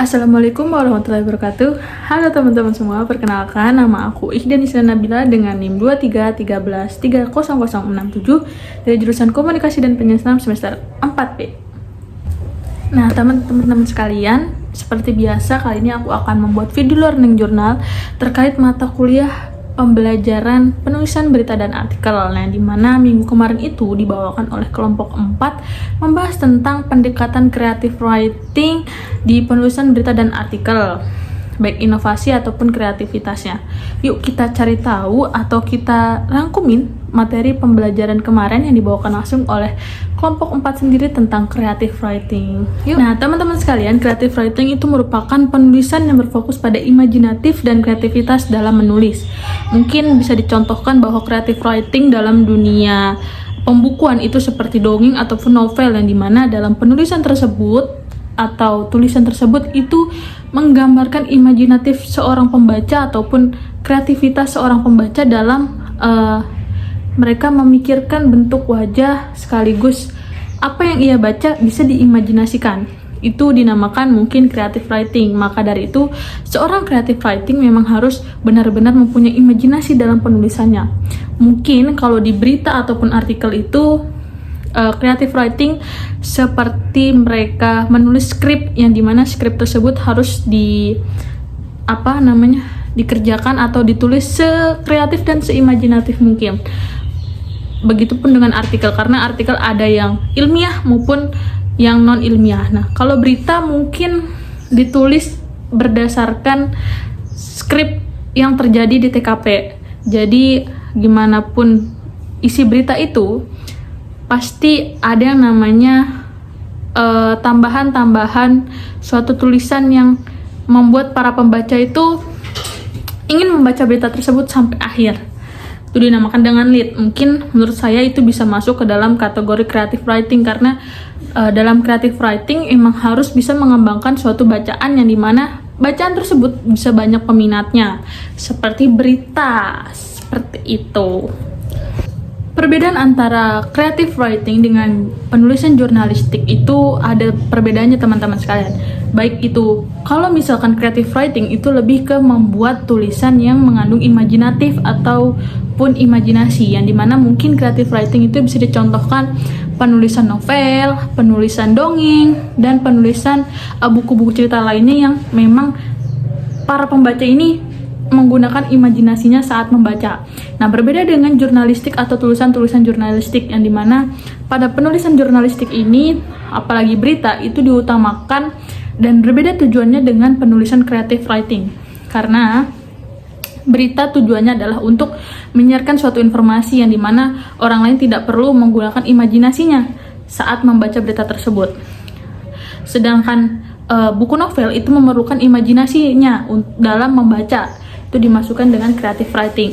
Assalamualaikum warahmatullahi wabarakatuh. Halo teman-teman semua, perkenalkan nama aku Ikhdan Isla Nabila dengan NIM 2313300067 dari jurusan Komunikasi dan Penyesuaian semester 4B. Nah, teman-teman sekalian, seperti biasa kali ini aku akan membuat video learning journal terkait mata kuliah pembelajaran penulisan berita dan artikel. Nah, di mana minggu kemarin itu dibawakan oleh kelompok 4 membahas tentang pendekatan creative writing di penulisan berita dan artikel, baik inovasi ataupun kreativitasnya. Yuk kita cari tahu atau kita rangkumin materi pembelajaran kemarin yang dibawakan langsung oleh kelompok 4 sendiri tentang creative writing. Yuk. Nah, teman-teman sekalian, creative writing itu merupakan penulisan yang berfokus pada imajinatif dan kreativitas dalam menulis. Mungkin bisa dicontohkan bahwa creative writing dalam dunia pembukuan itu seperti dongeng ataupun novel, yang dimana dalam penulisan tersebut atau tulisan tersebut itu menggambarkan imajinatif seorang pembaca ataupun kreativitas seorang pembaca dalam mereka memikirkan bentuk wajah sekaligus apa yang ia baca bisa diimajinasikan. Itu dinamakan mungkin creative writing. Maka dari itu, seorang creative writing memang harus benar-benar mempunyai imajinasi dalam penulisannya. Mungkin kalau di berita ataupun artikel itu creative writing seperti mereka menulis skrip, yang dimana skrip tersebut harus dikerjakan atau ditulis sekreatif dan seimajinatif mungkin. Begitupun dengan artikel, karena artikel ada yang ilmiah maupun yang non ilmiah. Nah, kalau berita mungkin ditulis berdasarkan skrip yang terjadi di TKP. Jadi gimana pun isi berita itu pasti ada yang namanya tambahan-tambahan suatu tulisan yang membuat para pembaca itu ingin membaca berita tersebut sampai akhir. Itu dinamakan dengan lead. Mungkin menurut saya itu bisa masuk ke dalam kategori creative writing, karena dalam creative writing emang harus bisa mengembangkan suatu bacaan yang dimana bacaan tersebut bisa banyak peminatnya, seperti berita, seperti itu. Perbedaan antara creative writing dengan penulisan jurnalistik itu ada perbedaannya teman-teman sekalian. Baik itu, kalau misalkan creative writing itu lebih ke membuat tulisan yang mengandung imajinatif ataupun imajinasi, yang dimana mungkin creative writing itu bisa dicontohkan penulisan novel, penulisan dongeng, dan penulisan buku-buku cerita lainnya yang memang para pembaca ini menggunakan imajinasinya saat membaca. Nah, berbeda dengan jurnalistik atau tulisan-tulisan jurnalistik, yang dimana pada penulisan jurnalistik ini, apalagi berita, itu diutamakan dan berbeda tujuannya dengan penulisan creative writing. Karena berita tujuannya adalah untuk menyiarkan suatu informasi yang dimana orang lain tidak perlu menggunakan imajinasinya saat membaca berita tersebut. Sedangkan buku novel itu memerlukan imajinasinya dalam membaca. Itu dimasukkan dengan creative writing.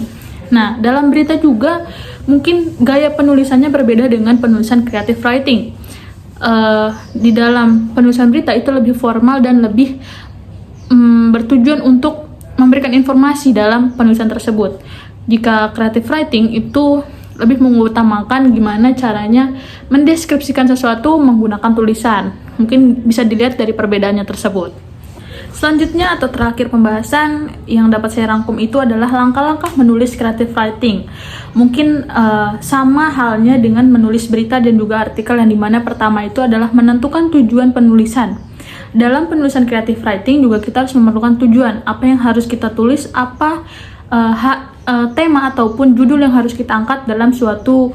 Nah, dalam berita juga mungkin gaya penulisannya berbeda dengan penulisan creative writing. Di dalam penulisan berita itu lebih formal dan lebih bertujuan untuk memberikan informasi dalam penulisan tersebut. Jika creative writing itu lebih mengutamakan gimana caranya mendeskripsikan sesuatu menggunakan tulisan. Mungkin bisa dilihat dari perbedaannya tersebut. Selanjutnya atau terakhir pembahasan yang dapat saya rangkum itu adalah langkah-langkah menulis creative writing. Mungkin sama halnya dengan menulis berita dan juga artikel, yang dimana pertama itu adalah menentukan tujuan penulisan. Dalam penulisan creative writing juga kita harus memerlukan tujuan, apa yang harus kita tulis, apa tema ataupun judul yang harus kita angkat dalam suatu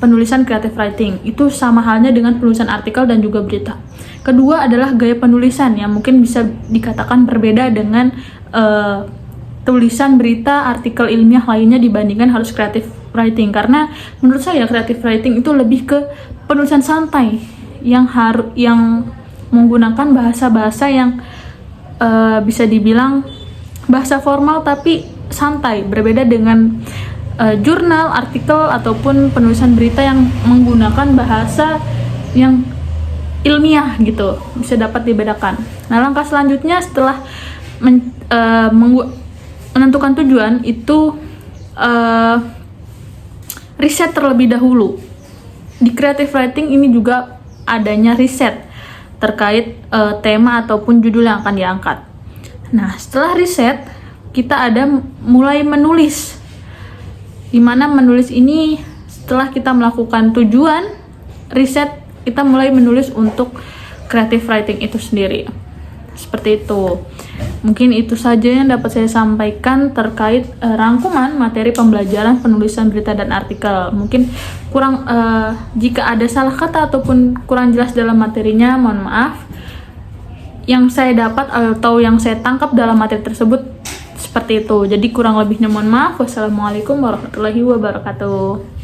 penulisan creative writing. Itu sama halnya dengan penulisan artikel dan juga berita. Kedua adalah gaya penulisan, yang mungkin bisa dikatakan berbeda dengan tulisan berita, artikel ilmiah lainnya dibandingkan harus creative writing. Karena menurut saya creative writing itu lebih ke penulisan santai yang menggunakan bahasa-bahasa yang bisa dibilang bahasa formal tapi santai, berbeda dengan jurnal, artikel, ataupun penulisan berita yang menggunakan bahasa yang ilmiah gitu, bisa dapat dibedakan. Nah, langkah selanjutnya setelah menentukan tujuan itu riset terlebih dahulu. Di creative writing ini juga adanya riset. terkait tema ataupun judul yang akan diangkat. Nah, setelah riset, kita ada mulai menulis. Dimana menulis ini setelah kita melakukan tujuan riset, kita mulai menulis untuk creative writing itu sendiri. Seperti itu. Mungkin itu saja yang dapat saya sampaikan terkait rangkuman materi pembelajaran penulisan berita dan artikel. Mungkin kurang jika ada salah kata ataupun kurang jelas dalam materinya, mohon maaf. Yang saya dapat atau yang saya tangkap dalam materi tersebut seperti itu. Jadi kurang lebihnya mohon maaf. Wassalamualaikum warahmatullahi wabarakatuh.